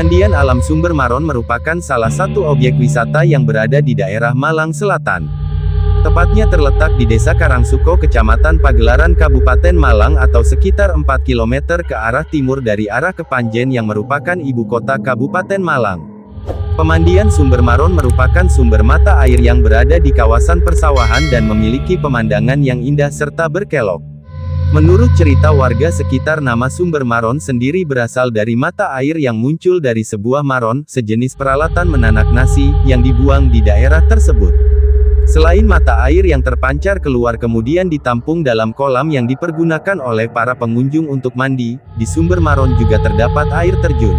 Pemandian alam Sumber Maron merupakan salah satu objek wisata yang berada di daerah Malang Selatan. Tepatnya terletak di Desa Karangsuko, Kecamatan Pagelaran, Kabupaten Malang atau sekitar 4 km ke arah timur dari arah Kepanjen yang merupakan ibu kota Kabupaten Malang. Pemandian Sumber Maron merupakan sumber mata air yang berada di kawasan persawahan dan memiliki pemandangan yang indah serta berkelok. Menurut cerita warga sekitar, nama Sumber Maron sendiri berasal dari mata air yang muncul dari sebuah maron, sejenis peralatan menanak nasi, yang dibuang di daerah tersebut. Selain mata air yang terpancar keluar kemudian ditampung dalam kolam yang dipergunakan oleh para pengunjung untuk mandi, di Sumber Maron juga terdapat air terjun.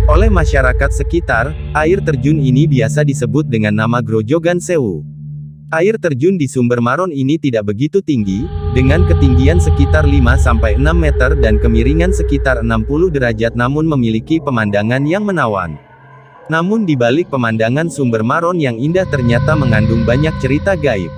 Oleh masyarakat sekitar, air terjun ini biasa disebut dengan nama Grojogan Sewu. Air terjun di Sumber Maron ini tidak begitu tinggi, dengan ketinggian sekitar 5-6 meter dan kemiringan sekitar 60 derajat, namun memiliki pemandangan yang menawan. Namun di balik pemandangan Sumber Maron yang indah ternyata mengandung banyak cerita gaib.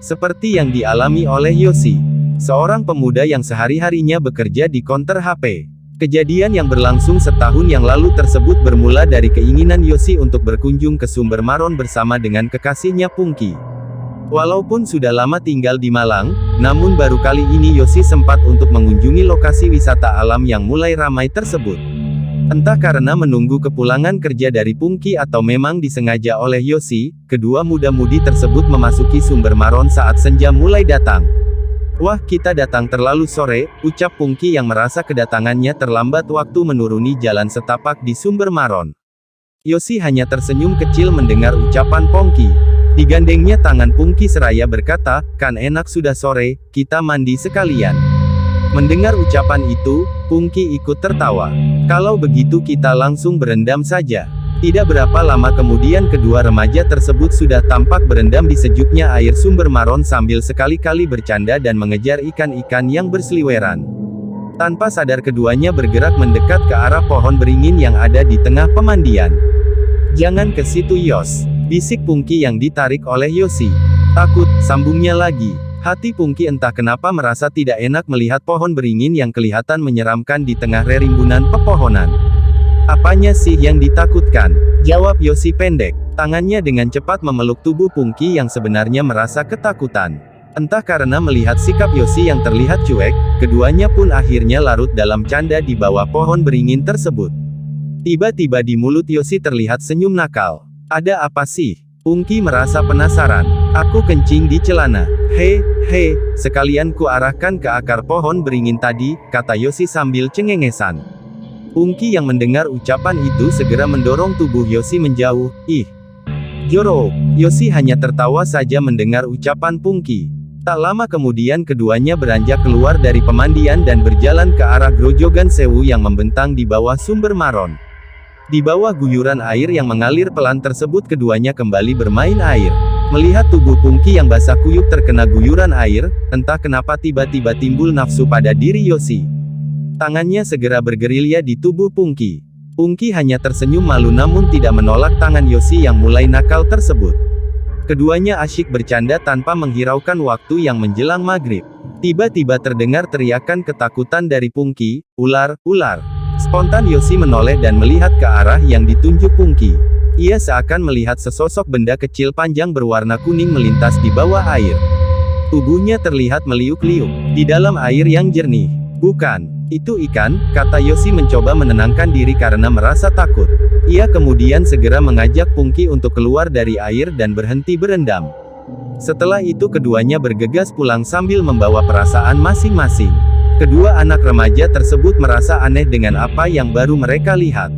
Seperti yang dialami oleh Yosi, seorang pemuda yang sehari-harinya bekerja di konter HP. Kejadian yang berlangsung setahun yang lalu tersebut bermula dari keinginan Yosi untuk berkunjung ke Sumber Maron bersama dengan kekasihnya Pungki. Walaupun sudah lama tinggal di Malang, namun baru kali ini Yosi sempat untuk mengunjungi lokasi wisata alam yang mulai ramai tersebut. Entah karena menunggu kepulangan kerja dari Pungki atau memang disengaja oleh Yosi, kedua muda-mudi tersebut memasuki Sumber Maron saat senja mulai datang. "Wah, kita datang terlalu sore," ucap Pungki yang merasa kedatangannya terlambat waktu menuruni jalan setapak di Sumber Maron. Yosi hanya tersenyum kecil mendengar ucapan Pungki. Digandengnya tangan Pungki seraya berkata, "Kan enak sudah sore, kita mandi sekalian." Mendengar ucapan itu, Pungki ikut tertawa. "Kalau begitu kita langsung berendam saja." Tidak berapa lama kemudian kedua remaja tersebut sudah tampak berendam di sejuknya air Sumber Maron sambil sekali-kali bercanda dan mengejar ikan-ikan yang berseliweran. Tanpa sadar keduanya bergerak mendekat ke arah pohon beringin yang ada di tengah pemandian. "Jangan ke situ, Yos," bisik Pungki yang ditarik oleh Yosi. "Takut," sambungnya lagi. Hati Pungki entah kenapa merasa tidak enak melihat pohon beringin yang kelihatan menyeramkan di tengah rerimbunan pepohonan. "Apanya sih yang ditakutkan?" jawab Yosi pendek. Tangannya dengan cepat memeluk tubuh Pungki yang sebenarnya merasa ketakutan. Entah karena melihat sikap Yosi yang terlihat cuek, keduanya pun akhirnya larut dalam canda di bawah pohon beringin tersebut. Tiba-tiba di mulut Yosi terlihat senyum nakal. "Ada apa sih?" Pungki merasa penasaran. "Aku kencing di celana. He, sekalian ku arahkan ke akar pohon beringin tadi," kata Yosi sambil cengengesan. Pungki yang mendengar ucapan itu segera mendorong tubuh Yosi menjauh. "Ih, jorok." Yosi hanya tertawa saja mendengar ucapan Pungki. Tak lama kemudian keduanya beranjak keluar dari pemandian dan berjalan ke arah Grojogan Sewu yang membentang di bawah Sumber Maron. Di bawah guyuran air yang mengalir pelan tersebut keduanya kembali bermain air. Melihat tubuh Pungki yang basah kuyup terkena guyuran air, entah kenapa tiba-tiba timbul nafsu pada diri Yosi. Tangannya segera bergerilya di tubuh Pungki. Pungki hanya tersenyum malu namun tidak menolak tangan Yosi yang mulai nakal tersebut. Keduanya asyik bercanda tanpa menghiraukan waktu yang menjelang maghrib. Tiba-tiba terdengar teriakan ketakutan dari Pungki, "Ular, ular!" Spontan Yosi menoleh dan melihat ke arah yang ditunjuk Pungki. Ia seakan melihat sesosok benda kecil panjang berwarna kuning melintas di bawah air. Tubuhnya terlihat meliuk-liuk di dalam air yang jernih. "Bukan, itu ikan," kata Yosi mencoba menenangkan diri karena merasa takut. Ia kemudian segera mengajak Pungki untuk keluar dari air dan berhenti berendam. Setelah itu keduanya bergegas pulang sambil membawa perasaan masing-masing. Kedua anak remaja tersebut merasa aneh dengan apa yang baru mereka lihat.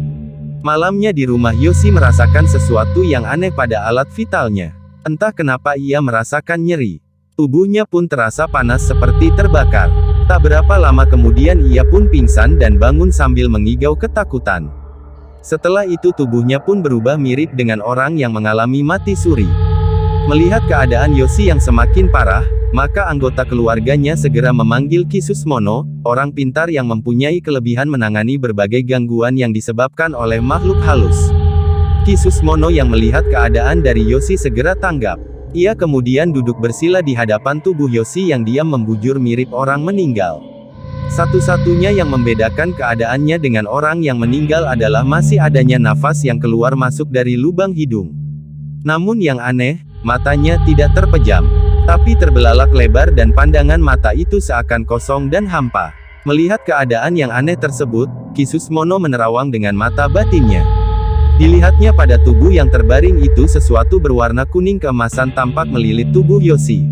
Malamnya di rumah Yosi merasakan sesuatu yang aneh pada alat vitalnya. Entah kenapa ia merasakan nyeri. Tubuhnya pun terasa panas seperti terbakar. Tak berapa lama kemudian ia pun pingsan dan bangun sambil mengigau ketakutan. Setelah itu tubuhnya pun berubah mirip dengan orang yang mengalami mati suri. Melihat keadaan Yosi yang semakin parah, maka anggota keluarganya segera memanggil Ki Susmono, orang pintar yang mempunyai kelebihan menangani berbagai gangguan yang disebabkan oleh makhluk halus. Ki Susmono yang melihat keadaan dari Yosi segera tanggap. Ia kemudian duduk bersila di hadapan tubuh Yosi yang diam membujur mirip orang meninggal. Satu-satunya yang membedakan keadaannya dengan orang yang meninggal adalah masih adanya nafas yang keluar masuk dari lubang hidung. Namun yang aneh, matanya tidak terpejam, tapi terbelalak lebar dan pandangan mata itu seakan kosong dan hampa. Melihat keadaan yang aneh tersebut, Ki Susmono menerawang dengan mata batinnya. Dilihatnya pada tubuh yang terbaring itu sesuatu berwarna kuning keemasan tampak melilit tubuh Yoshi.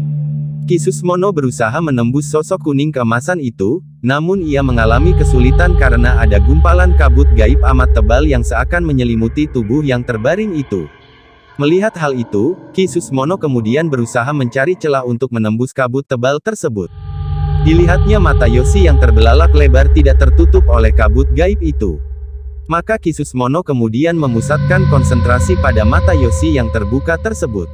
Ki Susmono berusaha menembus sosok kuning keemasan itu, namun ia mengalami kesulitan karena ada gumpalan kabut gaib amat tebal yang seakan menyelimuti tubuh yang terbaring itu. Melihat hal itu, Ki Susmono kemudian berusaha mencari celah untuk menembus kabut tebal tersebut. Dilihatnya mata Yoshi yang terbelalak lebar tidak tertutup oleh kabut gaib itu. Maka Ki Susmono kemudian memusatkan konsentrasi pada mata Yoshi yang terbuka tersebut.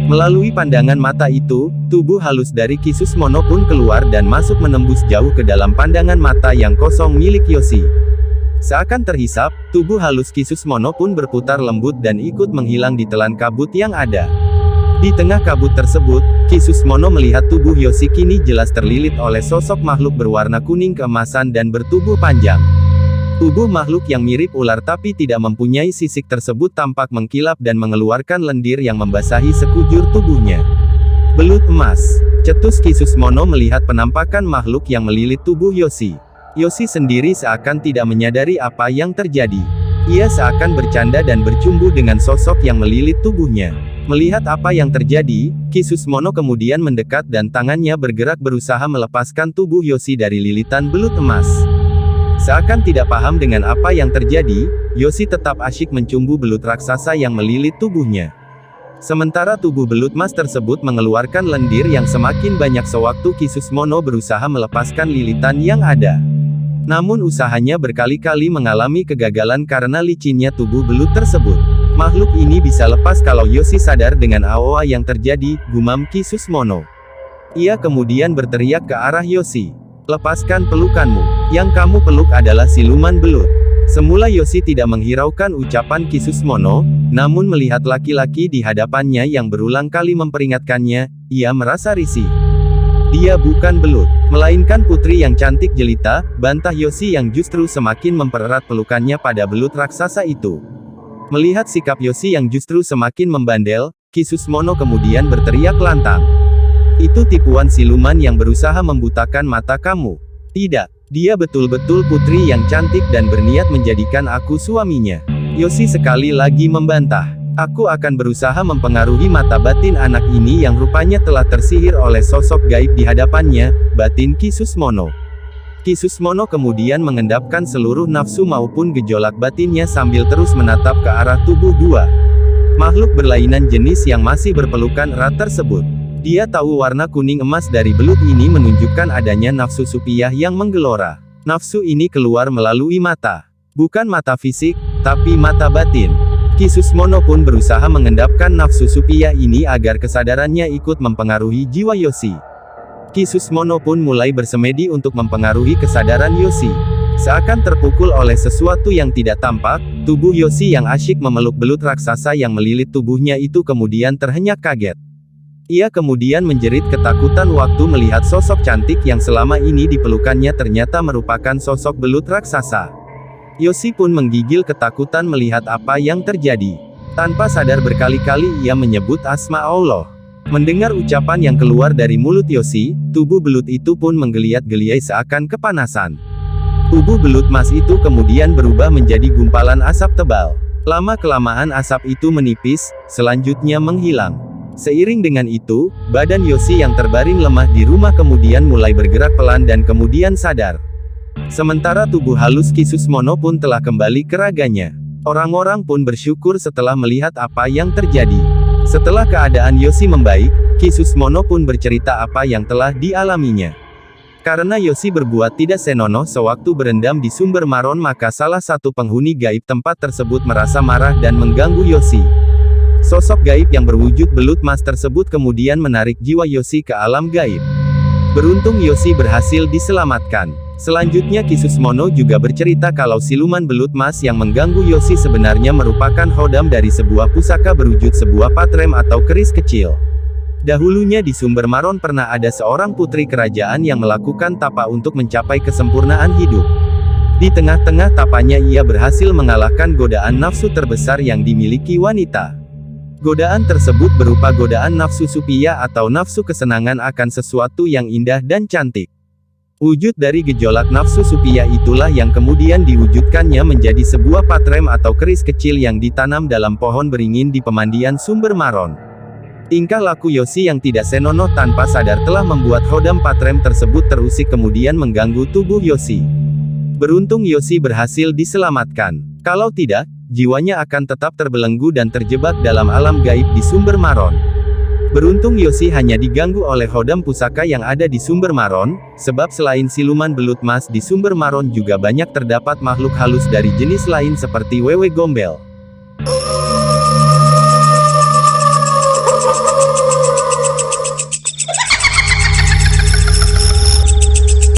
Melalui pandangan mata itu, tubuh halus dari Ki Susmono pun keluar dan masuk menembus jauh ke dalam pandangan mata yang kosong milik Yoshi. Seakan terhisap, tubuh halus Ki Susmono pun berputar lembut dan ikut menghilang di telan kabut yang ada. Di tengah kabut tersebut, Ki Susmono melihat tubuh Yoshi kini jelas terlilit oleh sosok makhluk berwarna kuning keemasan dan bertubuh panjang. Tubuh makhluk yang mirip ular tapi tidak mempunyai sisik tersebut tampak mengkilap dan mengeluarkan lendir yang membasahi sekujur tubuhnya. Belut emas. Cetus Ki Susmono melihat penampakan makhluk yang melilit tubuh Yoshi. Yoshi sendiri seakan tidak menyadari apa yang terjadi. Ia seakan bercanda dan bercumbu dengan sosok yang melilit tubuhnya. Melihat apa yang terjadi, Ki Susmono kemudian mendekat dan tangannya bergerak berusaha melepaskan tubuh Yoshi dari lilitan belut emas. Seakan tidak paham dengan apa yang terjadi, Yoshi tetap asyik mencumbu belut raksasa yang melilit tubuhnya. Sementara tubuh belut emas tersebut mengeluarkan lendir yang semakin banyak sewaktu Ki Susmono berusaha melepaskan lilitan yang ada. Namun usahanya berkali-kali mengalami kegagalan karena licinnya tubuh belut tersebut. Makhluk ini bisa lepas kalau Yoshi sadar dengan AOA yang terjadi, gumam Ki Susmono. Ia kemudian berteriak ke arah Yoshi. Lepaskan pelukanmu. Yang kamu peluk adalah siluman belut. Semula Yoshi tidak menghiraukan ucapan Ki Susmono, namun melihat laki-laki di hadapannya yang berulang kali memperingatkannya, ia merasa risih. Dia bukan belut, melainkan putri yang cantik jelita, bantah Yoshi yang justru semakin mempererat pelukannya pada belut raksasa itu. Melihat sikap Yoshi yang justru semakin membandel, Ki Susmono kemudian berteriak lantang. Itu tipuan siluman yang berusaha membutakan mata kamu. Tidak, dia betul-betul putri yang cantik dan berniat menjadikan aku suaminya. Yoshi sekali lagi membantah. Aku akan berusaha mempengaruhi mata batin anak ini yang rupanya telah tersihir oleh sosok gaib di hadapannya, batin Ki Susmono. Ki Susmono kemudian mengendapkan seluruh nafsu maupun gejolak batinnya sambil terus menatap ke arah tubuh dua makhluk berlainan jenis yang masih berpelukan erat tersebut. Dia tahu warna kuning emas dari belut ini menunjukkan adanya nafsu supiah yang menggelora. Nafsu ini keluar melalui mata. Bukan mata fisik, tapi mata batin. Ki Susmono pun berusaha mengendapkan nafsu supiah ini agar kesadarannya ikut mempengaruhi jiwa Yoshi. Ki Susmono pun mulai bersemedi untuk mempengaruhi kesadaran Yoshi. Seakan terpukul oleh sesuatu yang tidak tampak, tubuh Yoshi yang asyik memeluk belut raksasa yang melilit tubuhnya itu kemudian terhenyak kaget. Ia kemudian menjerit ketakutan waktu melihat sosok cantik yang selama ini dipelukannya ternyata merupakan sosok belut raksasa. Yoshi pun menggigil ketakutan melihat apa yang terjadi. Tanpa sadar berkali-kali ia menyebut asma Allah. Mendengar ucapan yang keluar dari mulut Yoshi, tubuh belut itu pun menggeliat-geliat seakan kepanasan. Tubuh belut emas itu kemudian berubah menjadi gumpalan asap tebal. Lama-kelamaan asap itu menipis, selanjutnya menghilang. Seiring dengan itu, badan Yoshi yang terbaring lemah di rumah kemudian mulai bergerak pelan dan kemudian sadar. Sementara tubuh halus Ki Susmono pun telah kembali ke raganya. Orang-orang pun bersyukur setelah melihat apa yang terjadi. Setelah keadaan Yoshi membaik, Ki Susmono pun bercerita apa yang telah dialaminya. Karena Yoshi berbuat tidak senonoh sewaktu berendam di sumber Maron, maka salah satu penghuni gaib tempat tersebut merasa marah dan mengganggu Yoshi. Sosok gaib yang berwujud belut emas tersebut kemudian menarik jiwa Yoshi ke alam gaib. Beruntung Yoshi berhasil diselamatkan. Selanjutnya Ki Susmono juga bercerita kalau siluman belut emas yang mengganggu Yoshi sebenarnya merupakan hodam dari sebuah pusaka berwujud sebuah patrem atau keris kecil. Dahulunya di Sumber Maron pernah ada seorang putri kerajaan yang melakukan tapa untuk mencapai kesempurnaan hidup. Di tengah-tengah tapanya ia berhasil mengalahkan godaan nafsu terbesar yang dimiliki wanita. Godaan tersebut berupa godaan nafsu supia atau nafsu kesenangan akan sesuatu yang indah dan cantik. Wujud dari gejolak nafsu supia itulah yang kemudian diwujudkannya menjadi sebuah patrem atau keris kecil yang ditanam dalam pohon beringin di pemandian Sumber Maron. Tingkah laku Yoshi yang tidak senonoh tanpa sadar telah membuat hodam patrem tersebut terusik kemudian mengganggu tubuh Yoshi. Beruntung Yoshi berhasil diselamatkan. Kalau tidak, jiwanya akan tetap terbelenggu dan terjebak dalam alam gaib di Sumber Maron. Beruntung Yoshi hanya diganggu oleh hodam pusaka yang ada di Sumber Maron, sebab selain siluman belut mas di Sumber Maron juga banyak terdapat makhluk halus dari jenis lain seperti wewe gombel.